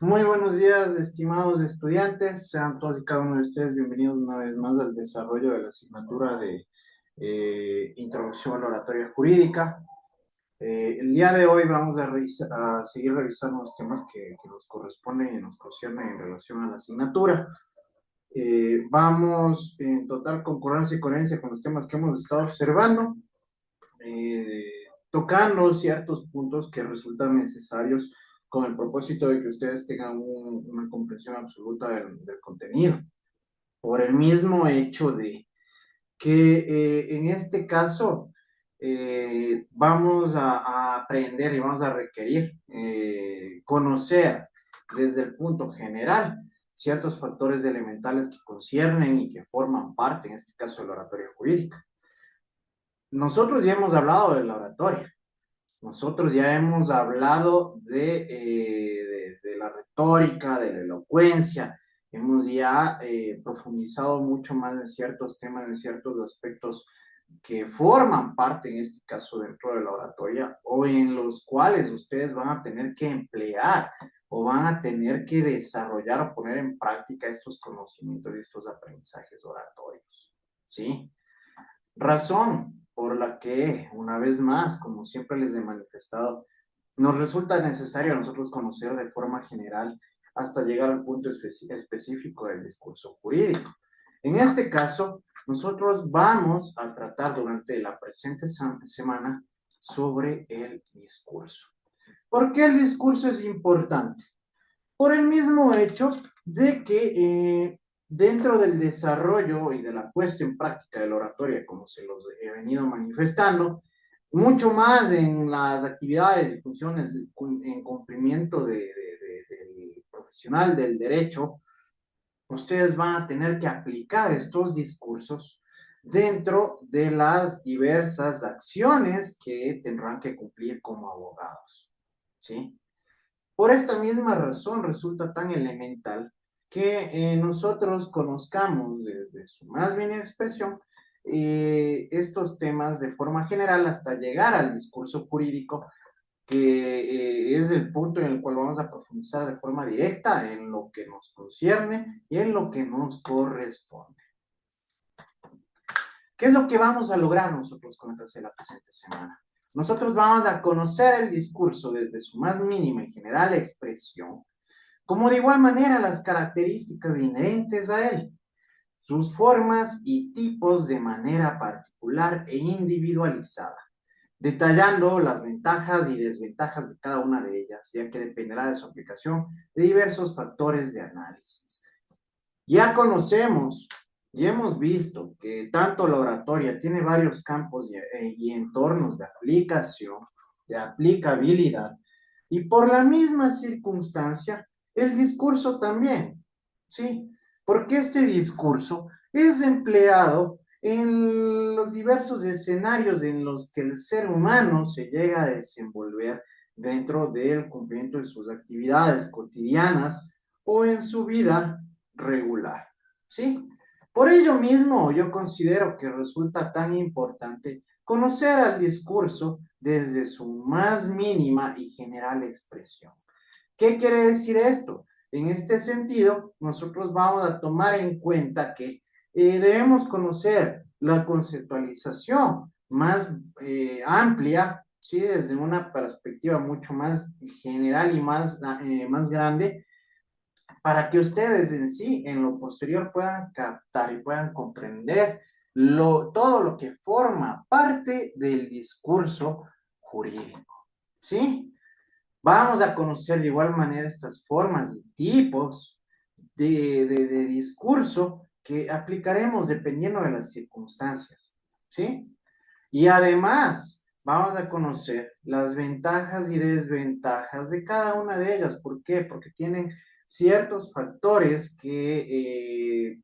Muy buenos días, estimados estudiantes. Sean todos y cada uno de ustedes bienvenidos una vez más al desarrollo de la asignatura de Introducción a la Oratoria Jurídica. El día de hoy vamos a seguir revisando los temas que nos corresponden y nos conciernen en relación a la asignatura. Vamos en total concordancia y coherencia con los temas que hemos estado observando, eh, tocando ciertos puntos que resultan necesarios con el propósito de que ustedes tengan una comprensión absoluta del contenido, por el mismo hecho de que en este caso vamos a aprender y vamos a requerir conocer desde el punto general ciertos factores elementales que conciernen y que forman parte, en este caso, de la oratoria jurídica. Nosotros ya hemos hablado de la oratoria. Nosotros ya hemos hablado de la retórica, de la elocuencia, hemos ya profundizado mucho más en ciertos temas, en ciertos aspectos que forman parte, en este caso, dentro de la oratoria, o en los cuales ustedes van a tener que emplear o van a tener que desarrollar o poner en práctica estos conocimientos y estos aprendizajes oratorios. ¿Sí? Razón por la que, una vez más, como siempre les he manifestado, nos resulta necesario a nosotros conocer de forma general hasta llegar al punto específico del discurso jurídico. En este caso, nosotros vamos a tratar durante la presente semana sobre el discurso. ¿Por qué el discurso es importante? Por el mismo hecho de que dentro del desarrollo y de la puesta en práctica de la oratoria, como se los he venido manifestando, mucho más en las actividades y funciones en cumplimiento del profesional del derecho, ustedes van a tener que aplicar estos discursos dentro de las diversas acciones que tendrán que cumplir como abogados. ¿Sí? Por esta misma razón resulta tan elemental que nosotros conozcamos desde su más bien expresión estos temas de forma general hasta llegar al discurso jurídico, que es el punto en el cual vamos a profundizar de forma directa en lo que nos concierne y en lo que nos corresponde. ¿Qué es lo que vamos a lograr nosotros con la clase de la presente semana? Nosotros vamos a conocer el discurso desde su más mínima y general expresión, como de igual manera las características inherentes a él, sus formas y tipos de manera particular e individualizada, detallando las ventajas y desventajas de cada una de ellas, ya que dependerá de su aplicación de diversos factores de análisis. Ya conocemos y hemos visto que tanto la oratoria tiene varios campos y entornos de aplicación, de aplicabilidad, y por la misma circunstancia, el discurso también, ¿sí? Porque este discurso es empleado en los diversos escenarios en los que el ser humano se llega a desenvolver dentro del cumplimiento de sus actividades cotidianas o en su vida regular, ¿sí? Por ello mismo, yo considero que resulta tan importante conocer al discurso desde su más mínima y general expresión. ¿Qué quiere decir esto? En este sentido, nosotros vamos a tomar en cuenta que debemos conocer la conceptualización más amplia, ¿sí? Desde una perspectiva mucho más general y más grande, para que ustedes en sí, en lo posterior, puedan captar y puedan comprender todo lo que forma parte del discurso jurídico, ¿sí? Vamos a conocer de igual manera estas formas y tipos de discurso que aplicaremos dependiendo de las circunstancias, ¿sí? Y además, vamos a conocer las ventajas y desventajas de cada una de ellas. ¿Por qué? Porque tienen ciertos factores que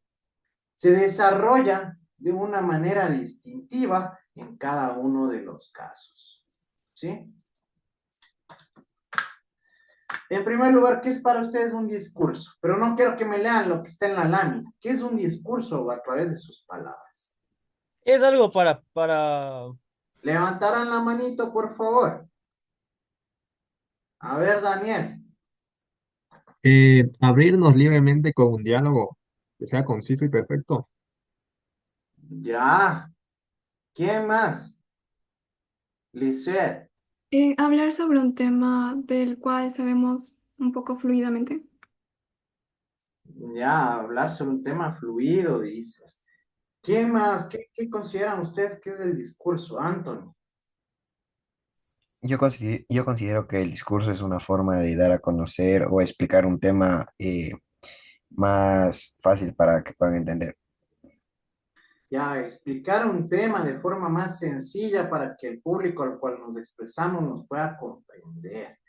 se desarrollan de una manera distintiva en cada uno de los casos. ¿Sí? En primer lugar, ¿qué es para ustedes un discurso? Pero no quiero que me lean lo que está en la lámina. ¿Qué es un discurso a través de sus palabras? Es algo para... Levantarán la manito, por favor. A ver, Daniel. Abrirnos libremente con un diálogo que sea conciso y perfecto. Ya. ¿Quién más? Lisette. Hablar sobre un tema del cual sabemos un poco fluidamente. Ya, hablar sobre un tema fluido, dices. ¿Quién más? ¿Qué consideran ustedes que es el discurso, Anthony? Yo considero que el discurso es una forma de dar a conocer o explicar un tema más fácil para que puedan entender. Ya, explicar un tema de forma más sencilla para que el público al cual nos expresamos nos pueda comprender.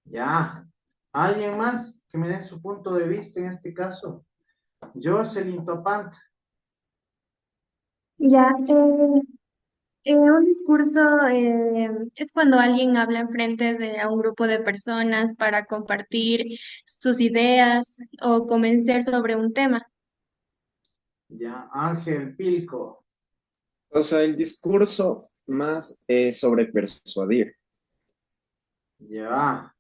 Ya. ¿Alguien más que me dé su punto de vista en este caso? Jocelyn Topant. Ya, un discurso es cuando alguien habla en frente de a un grupo de personas para compartir sus ideas o convencer sobre un tema. Ya, Ángel Pilco. O sea, el discurso más es sobre persuadir. Ya.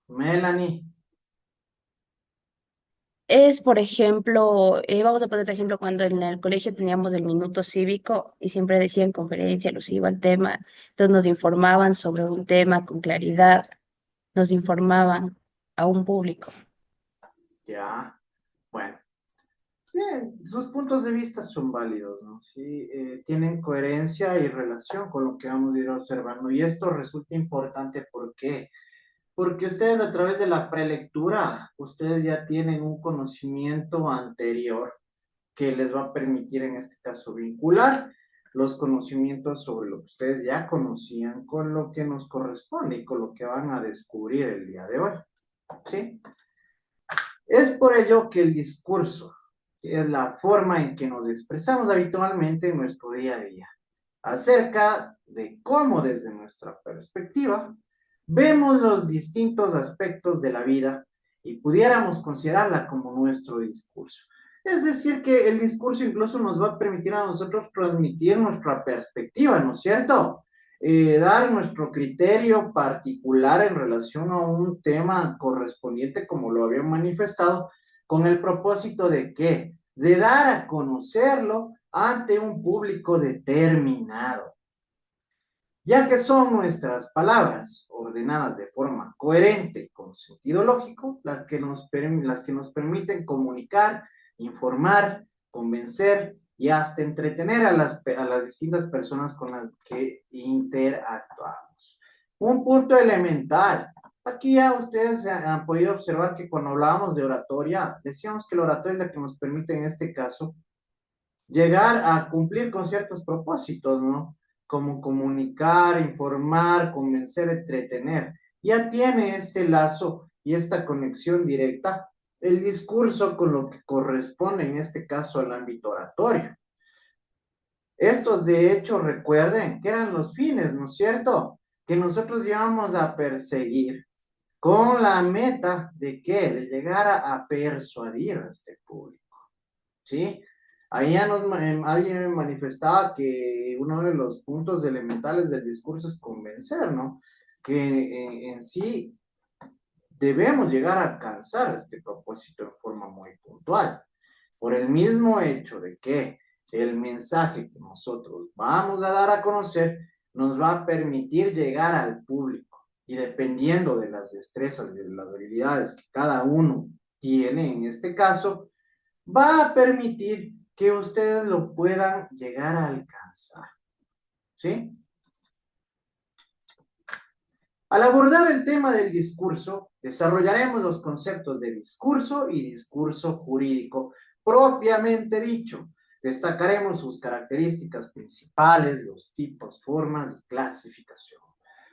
Melanie. Es, por ejemplo, vamos a poner de ejemplo cuando en el colegio teníamos el minuto cívico y siempre decían conferencia alusiva al tema, entonces nos informaban sobre un tema con claridad, nos informaban a un público. Ya. Bueno. Bien, sus puntos de vista son válidos, ¿no? Sí, tienen coherencia y relación con lo que vamos a ir observando. Y esto resulta importante, ¿por qué? Porque ustedes a través de la prelectura, ustedes ya tienen un conocimiento anterior que les va a permitir en este caso vincular los conocimientos sobre lo que ustedes ya conocían con lo que nos corresponde y con lo que van a descubrir el día de hoy. ¿Sí? Es por ello que el discurso es la forma en que nos expresamos habitualmente en nuestro día a día, acerca de cómo desde nuestra perspectiva vemos los distintos aspectos de la vida y pudiéramos considerarla como nuestro discurso. Es decir, que el discurso incluso nos va a permitir a nosotros transmitir nuestra perspectiva, ¿no es cierto? Dar nuestro criterio particular en relación a un tema correspondiente, como lo habían manifestado, con el propósito de qué? De dar a conocerlo ante un público determinado, ya que son nuestras palabras ordenadas de forma coherente con sentido lógico las que nos permiten comunicar, informar, convencer y hasta entretener a las distintas personas con las que interactuamos. Un punto elemental. Aquí ya ustedes han podido observar que cuando hablábamos de oratoria, decíamos que la oratoria es la que nos permite en este caso llegar a cumplir con ciertos propósitos, ¿no? Como comunicar, informar, convencer, entretener. Ya tiene este lazo y esta conexión directa el discurso con lo que corresponde en este caso al ámbito oratorio. Estos, de hecho, recuerden que eran los fines, ¿no es cierto? Que nosotros íbamos a perseguir con la meta de qué? De llegar a persuadir a este público, ¿sí? Ahí ya alguien manifestaba que uno de los puntos elementales del discurso es convencer, ¿no? Que en sí debemos llegar a alcanzar este propósito en forma muy puntual, por el mismo hecho de que el mensaje que nosotros vamos a dar a conocer nos va a permitir llegar al público y dependiendo de las destrezas y de las habilidades que cada uno tiene en este caso, va a permitir que ustedes lo puedan llegar a alcanzar. ¿Sí? Al abordar el tema del discurso, desarrollaremos los conceptos de discurso y discurso jurídico propiamente dicho. Destacaremos sus características principales, los tipos, formas y clasificación,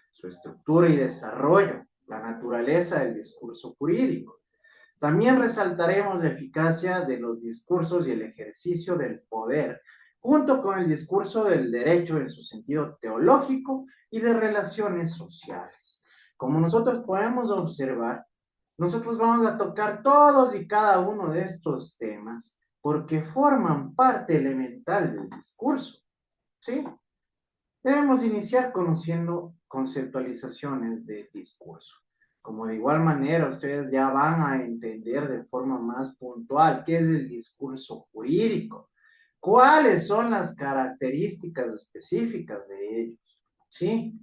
su estructura y desarrollo, la naturaleza del discurso jurídico. También resaltaremos la eficacia de los discursos y el ejercicio del poder, junto con el discurso del derecho en su sentido teológico y de relaciones sociales. Como nosotros podemos observar, nosotros vamos a tocar todos y cada uno de estos temas porque forman parte elemental del discurso, ¿sí? Debemos iniciar conociendo conceptualizaciones de discurso. como de igual manera ustedes ya van a entender de forma más puntual qué es el discurso jurídico, cuáles son las características específicas de ellos, ¿sí?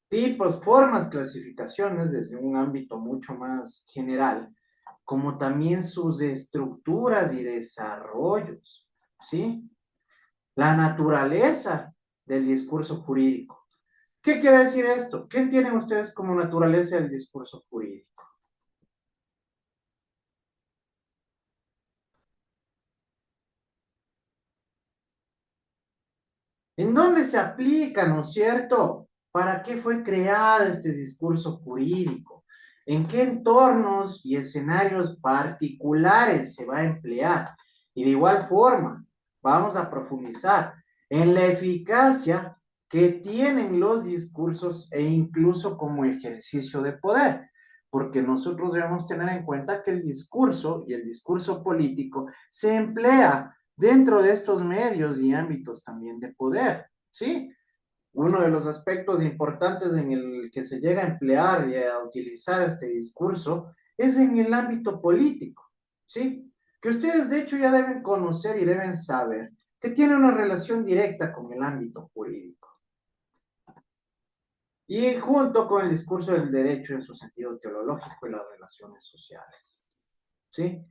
Tipos, formas, clasificaciones desde un ámbito mucho más general, como también sus estructuras y desarrollos, ¿sí? La naturaleza del discurso jurídico. ¿Qué quiere decir esto? ¿Qué entienden ustedes como naturaleza del discurso jurídico? ¿En dónde se aplica, no es cierto? ¿Para qué fue creado este discurso jurídico? ¿En qué entornos y escenarios particulares se va a emplear? Y de igual forma, vamos a profundizar en la eficacia que tienen los discursos e incluso como ejercicio de poder, porque nosotros debemos tener en cuenta que el discurso y el discurso político se emplea dentro de estos medios y ámbitos también de poder, ¿sí? Uno de los aspectos importantes en el que se llega a emplear y a utilizar este discurso es en el ámbito político, ¿sí? Que ustedes de hecho ya deben conocer y deben saber que tiene una relación directa con el ámbito jurídico. Y junto con el discurso del derecho en su sentido teológico y las relaciones sociales, ¿sí?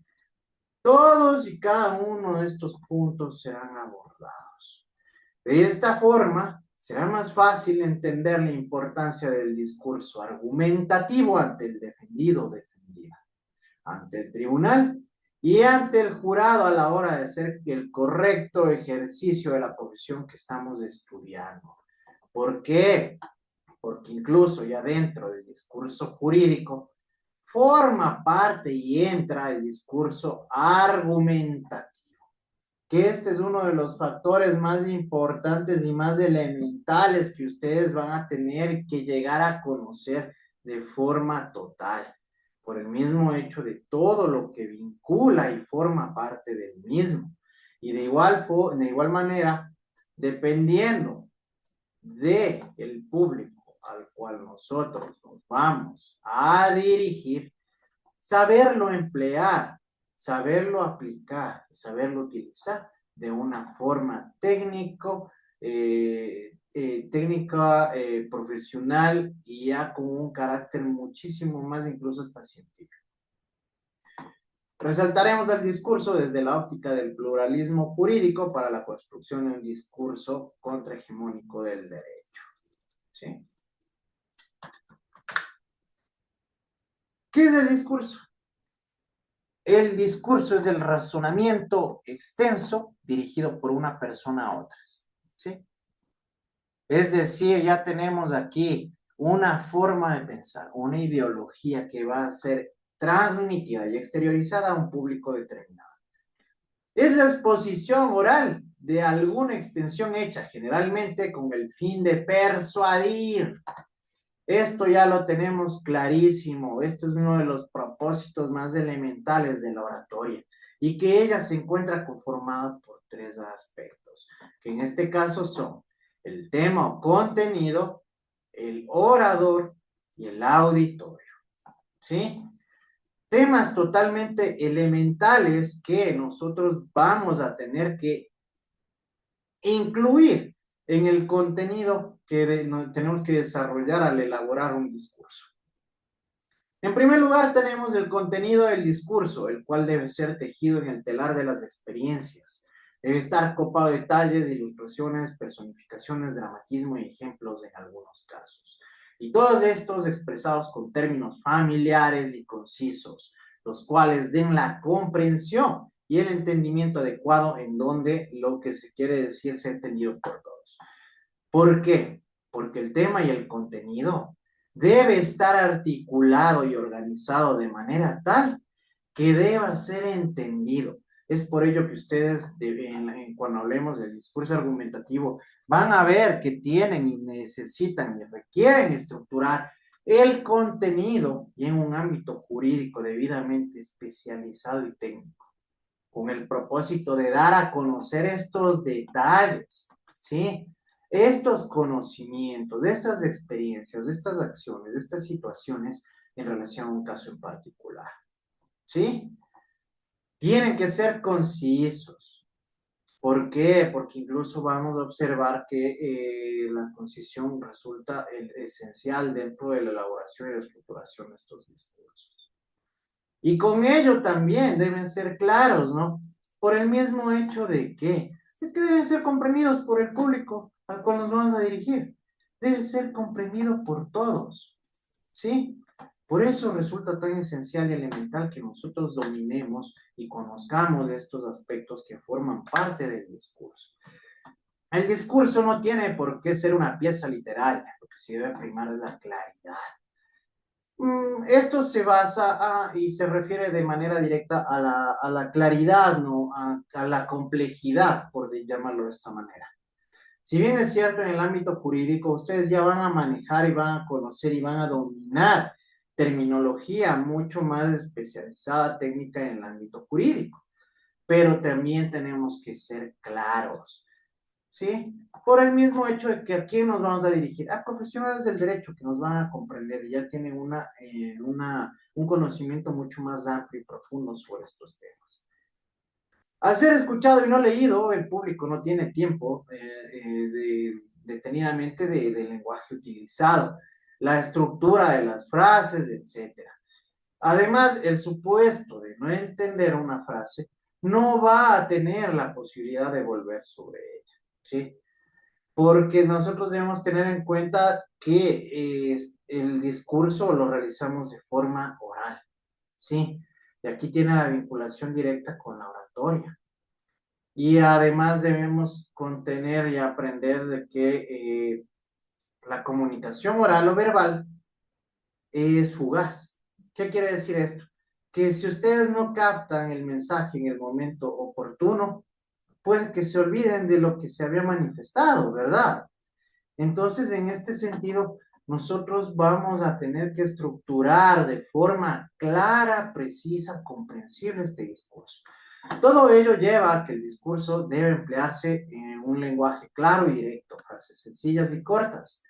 Todos y cada uno de estos puntos serán abordados. De esta forma, será más fácil entender la importancia del discurso argumentativo ante el defendido o defendida, ante el tribunal y ante el jurado a la hora de hacer el correcto ejercicio de la profesión que estamos estudiando. ¿Por qué? Porque incluso ya dentro del discurso jurídico forma parte y entra el discurso argumentativo, que este es uno de los factores más importantes y más elementales que ustedes van a tener que llegar a conocer de forma total, por el mismo hecho de todo lo que vincula y forma parte del mismo. Y de igual manera, dependiendo del público al cual nosotros nos vamos a dirigir, saberlo emplear, saberlo aplicar, saberlo utilizar de una forma técnica, profesional y ya con un carácter muchísimo más incluso hasta científico. Resaltaremos el discurso desde la óptica del pluralismo jurídico para la construcción de un discurso contrahegemónico del derecho. ¿Sí? ¿Qué es el discurso? El discurso es el razonamiento extenso dirigido por una persona a otras, ¿sí? Es decir, ya tenemos aquí una forma de pensar, una ideología que va a ser transmitida y exteriorizada a un público determinado. Es la exposición oral de alguna extensión hecha generalmente con el fin de persuadir. Esto ya lo tenemos clarísimo. Este es uno de los propósitos más elementales de la oratoria y que ella se encuentra conformada por tres aspectos, que en este caso son el tema o contenido, el orador y el auditorio. ¿Sí? Temas totalmente elementales que nosotros vamos a tener que incluir en el contenido que tenemos que desarrollar al elaborar un discurso. En primer lugar, tenemos el contenido del discurso, el cual debe ser tejido en el telar de las experiencias. Debe estar copado de detalles, ilustraciones, personificaciones, dramatismo y ejemplos en algunos casos. Y todos estos expresados con términos familiares y concisos, los cuales den la comprensión y el entendimiento adecuado en donde lo que se quiere decir sea entendido por todos. ¿Por qué? Porque el tema y el contenido debe estar articulado y organizado de manera tal que deba ser entendido. Es por ello que ustedes, cuando hablemos del discurso argumentativo, van a ver que tienen y necesitan y requieren estructurar el contenido y en un ámbito jurídico debidamente especializado y técnico, con el propósito de dar a conocer estos detalles, ¿sí? Estos conocimientos, de estas experiencias, de estas acciones, de estas situaciones, en relación a un caso en particular. ¿Sí? Tienen que ser concisos. ¿Por qué? Porque incluso vamos a observar que la concisión resulta esencial dentro de la elaboración y la estructuración de estos discursos. Y con ello también deben ser claros, ¿no? Por el mismo hecho de que deben ser comprendidos por el público al cual nos vamos a dirigir. Debe ser comprendido por todos, ¿sí? Por eso resulta tan esencial y elemental que nosotros dominemos y conozcamos estos aspectos que forman parte del discurso. El discurso no tiene por qué ser una pieza literaria, lo que se debe primar es la claridad. Esto se basa y se refiere de manera directa a la claridad, ¿no? A la complejidad, por llamarlo de esta manera. Si bien es cierto, en el ámbito jurídico, ustedes ya van a manejar y van a conocer y van a dominar terminología mucho más especializada, técnica en el ámbito jurídico, pero también tenemos que ser claros, ¿sí? Por el mismo hecho de que a quién nos vamos a dirigir, a profesionales del derecho que nos van a comprender y ya tienen un conocimiento mucho más amplio y profundo sobre estos temas. Al ser escuchado y no leído, el público no tiene tiempo detenidamente del lenguaje utilizado, la estructura de las frases, etc. Además, el supuesto de no entender una frase no va a tener la posibilidad de volver sobre ella, ¿sí? Porque nosotros debemos tener en cuenta que el discurso lo realizamos de forma oral, ¿sí? Y aquí tiene la vinculación directa con la oratoria. Y además debemos contener y aprender de que la comunicación oral o verbal es fugaz. ¿Qué quiere decir esto? Que si ustedes no captan el mensaje en el momento oportuno, puede que se olviden de lo que se había manifestado, ¿verdad? Entonces, en este sentido, nosotros vamos a tener que estructurar de forma clara, precisa, comprensible este discurso. Todo ello lleva a que el discurso debe emplearse en un lenguaje claro y directo, frases sencillas y cortas.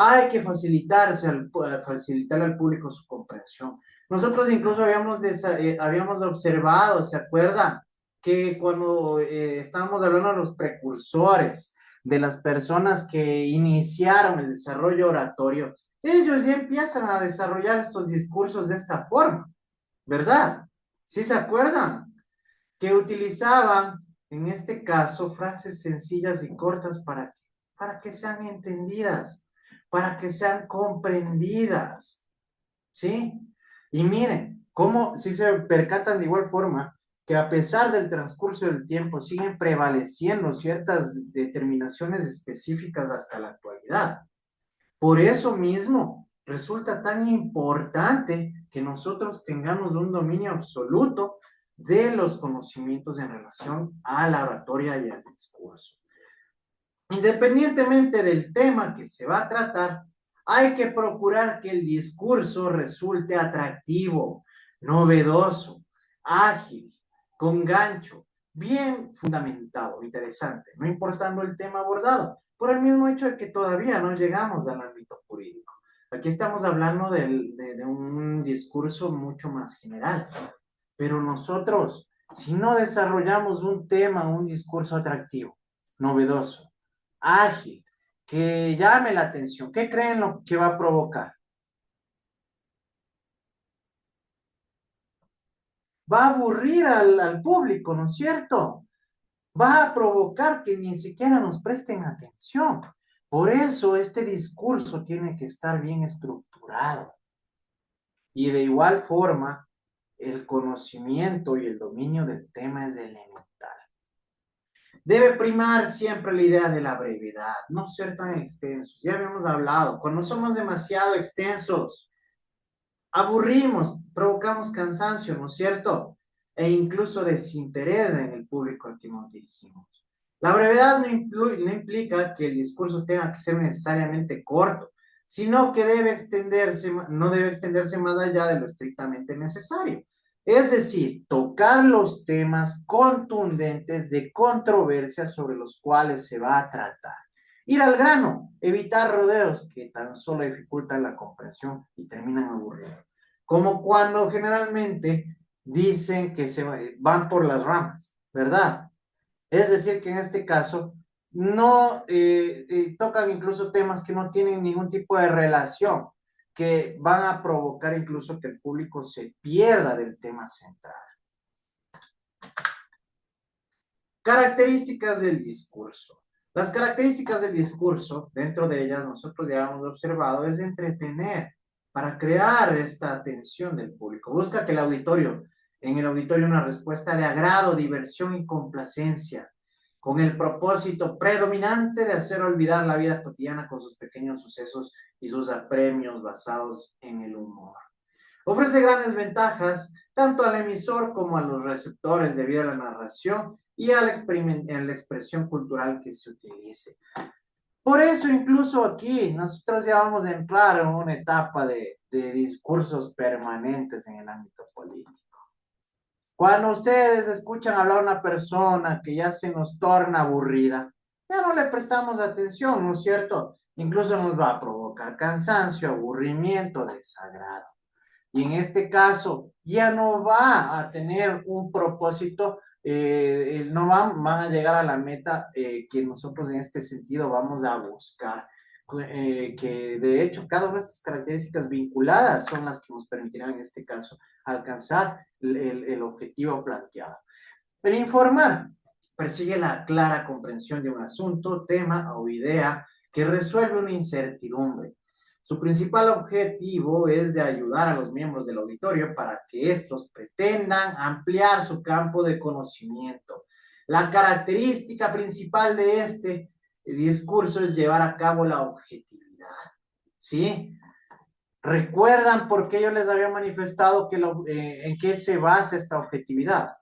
Hay que facilitar al público su comprensión. Nosotros incluso habíamos observado, ¿se acuerdan? Que cuando estábamos hablando de los precursores, de las personas que iniciaron el desarrollo oratorio, ellos ya empiezan a desarrollar estos discursos de esta forma, ¿verdad? ¿Sí se acuerdan? Que utilizaban, en este caso, frases sencillas y cortas para que sean entendidas, para que sean comprendidas, ¿sí? Y miren, cómo si se percatan de igual forma que a pesar del transcurso del tiempo siguen prevaleciendo ciertas determinaciones específicas hasta la actualidad. Por eso mismo resulta tan importante que nosotros tengamos un dominio absoluto de los conocimientos en relación a la oratoria y al discurso. Independientemente del tema que se va a tratar, hay que procurar que el discurso resulte atractivo, novedoso, ágil, con gancho, bien fundamentado, interesante, no importando el tema abordado, por el mismo hecho de que todavía no llegamos al ámbito jurídico. Aquí estamos hablando de un discurso mucho más general, pero nosotros, si no desarrollamos un tema, un discurso atractivo, novedoso, ágil, que llame la atención, ¿qué creen lo que va a provocar? Va a aburrir al público, ¿no es cierto? Va a provocar que ni siquiera nos presten atención. Por eso este discurso tiene que estar bien estructurado. Y de igual forma, el conocimiento y el dominio del tema es elemental. Debe primar siempre la idea de la brevedad, no ser tan extensos. Ya habíamos hablado, cuando somos demasiado extensos, aburrimos, provocamos cansancio, ¿no es cierto? E incluso desinterés en el público al que nos dirigimos. La brevedad no implica que el discurso tenga que ser necesariamente corto, sino que no debe extenderse más allá de lo estrictamente necesario. Es decir, tocar los temas contundentes de controversia sobre los cuales se va a tratar. Ir al grano, evitar rodeos que tan solo dificultan la comprensión y terminan aburriendo. como cuando generalmente dicen que se van por las ramas, ¿verdad? Es decir, que en este caso no tocan incluso temas que no tienen ningún tipo de relación, que van a provocar incluso que el público se pierda del tema central. Características del discurso. Las características del discurso, dentro de ellas nosotros ya hemos observado, es entretener, para crear esta atención del público. Busca que en el auditorio una respuesta de agrado, diversión y complacencia, con el propósito predominante de hacer olvidar la vida cotidiana con sus pequeños sucesos y sus apremios basados en el humor. Ofrece grandes ventajas tanto al emisor como a los receptores debido a la narración y a la expresión cultural que se utilice. Por eso incluso aquí nosotros ya vamos a entrar en una etapa de discursos permanentes en el ámbito político. Cuando ustedes escuchan hablar a una persona que ya se nos torna aburrida, ya no le prestamos atención, ¿no es cierto? Incluso nos va a provocar cansancio, aburrimiento, desagrado. Y en este caso ya no va a tener un propósito, no van a llegar a la meta que nosotros en este sentido vamos a buscar. Que de hecho cada una de estas características vinculadas son las que nos permitirán en este caso alcanzar el objetivo planteado. El informar persigue la clara comprensión de un asunto, tema o idea que resuelve una incertidumbre. Su principal objetivo es de ayudar a los miembros del auditorio para que estos pretendan ampliar su campo de conocimiento. La característica principal de este discurso es llevar a cabo la objetividad, ¿sí? ¿Recuerdan por qué yo les había manifestado que en qué se basa esta objetividad?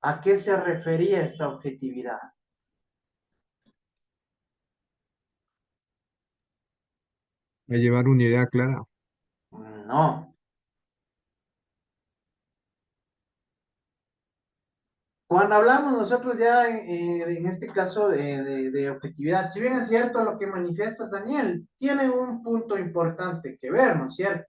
¿A qué se refería esta objetividad? A llevar una idea clara. No. Cuando hablamos nosotros ya en este caso de objetividad, si bien es cierto lo que manifiestas, Daniel, tiene un punto importante que ver, ¿no es cierto?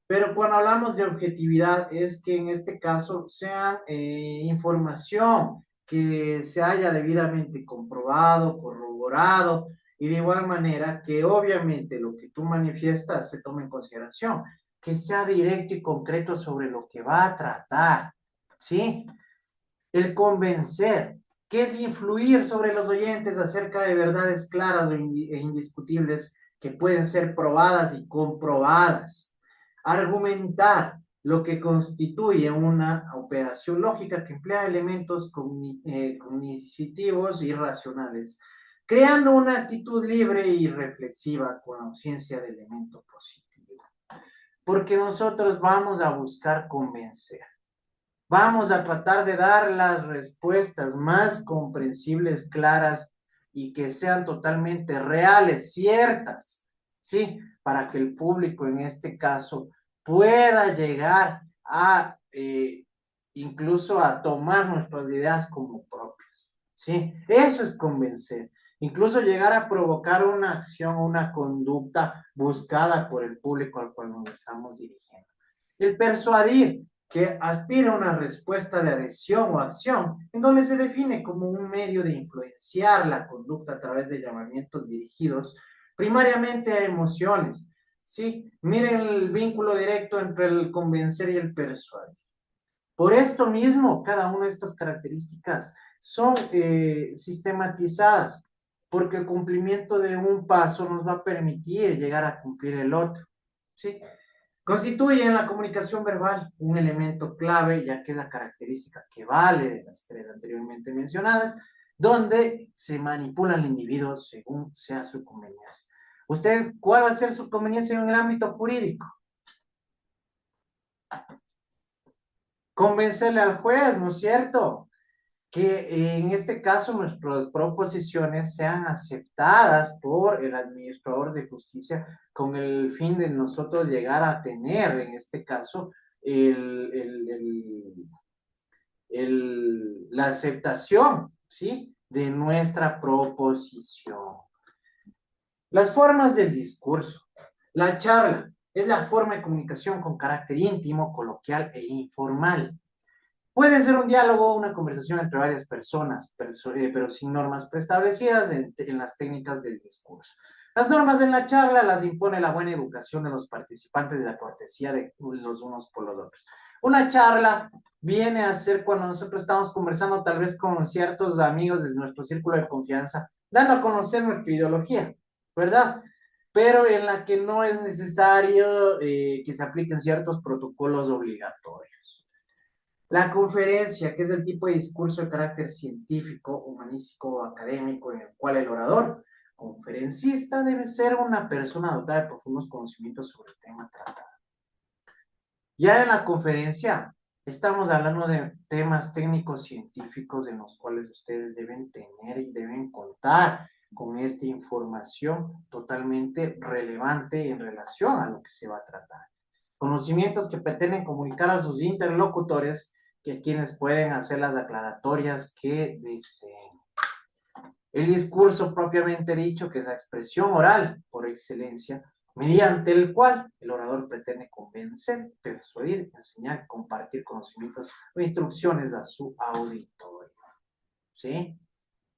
Pero cuando hablamos de objetividad es que en este caso sea información que se haya debidamente comprobado, corroborado, y de igual manera que obviamente lo que tú manifiestas se tome en consideración, que sea directo y concreto sobre lo que va a tratar, ¿sí? El convencer, que es influir sobre los oyentes acerca de verdades claras e indiscutibles que pueden ser probadas y comprobadas. Argumentar, lo que constituye una operación lógica que emplea elementos cognitivos y racionales, creando una actitud libre y reflexiva con ausencia de elemento positivo. Porque nosotros vamos a buscar convencer. Vamos a tratar de dar las respuestas más comprensibles, claras y que sean totalmente reales, ciertas, ¿sí? Para que el público en este caso pueda llegar a incluso a tomar nuestras ideas como propias, ¿sí? Eso es convencer. Incluso llegar a provocar una acción, una conducta buscada por el público al cual nos estamos dirigiendo. El persuadir, que aspira a una respuesta de adhesión o acción, en donde se define como un medio de influenciar la conducta a través de llamamientos dirigidos primariamente a emociones, ¿sí? Miren el vínculo directo entre el convencer y el persuadir. Por esto mismo, cada una de estas características son sistematizadas, porque el cumplimiento de un paso nos va a permitir llegar a cumplir el otro, ¿sí? Constituye en la comunicación verbal un elemento clave, ya que es la característica que vale de las tres anteriormente mencionadas, donde se manipula al individuo según sea su conveniencia. ¿Ustedes cuál va a ser su conveniencia en el ámbito jurídico? Convencerle al juez, ¿no es cierto? Que en este caso nuestras proposiciones sean aceptadas por el administrador de justicia con el fin de nosotros llegar a tener, en este caso, la aceptación, ¿sí? De nuestra proposición. Las formas del discurso. La charla es la forma de comunicación con carácter íntimo, coloquial e informal. Puede ser un diálogo o una conversación entre varias personas, pero sin normas preestablecidas en las técnicas del discurso. Las normas de la charla las impone la buena educación de los participantes de la cortesía de los unos por los otros. Una charla viene a ser cuando nosotros estamos conversando tal vez con ciertos amigos de nuestro círculo de confianza, dando a conocer nuestra ideología, ¿verdad? Pero en la que no es necesario que se apliquen ciertos protocolos obligatorios. La conferencia, que es el tipo de discurso de carácter científico, humanístico o académico en el cual el orador conferencista debe ser una persona dotada de profundos conocimientos sobre el tema tratado. Ya en la conferencia estamos hablando de temas técnicos científicos en los cuales ustedes deben tener y deben contar con esta información totalmente relevante en relación a lo que se va a tratar. Conocimientos que pretenden comunicar a sus interlocutores, que quienes pueden hacer las aclaratorias que deseen. El discurso propiamente dicho, que es la expresión oral por excelencia, mediante el cual el orador pretende convencer, persuadir, enseñar, compartir conocimientos o instrucciones a su auditorio. ¿Sí?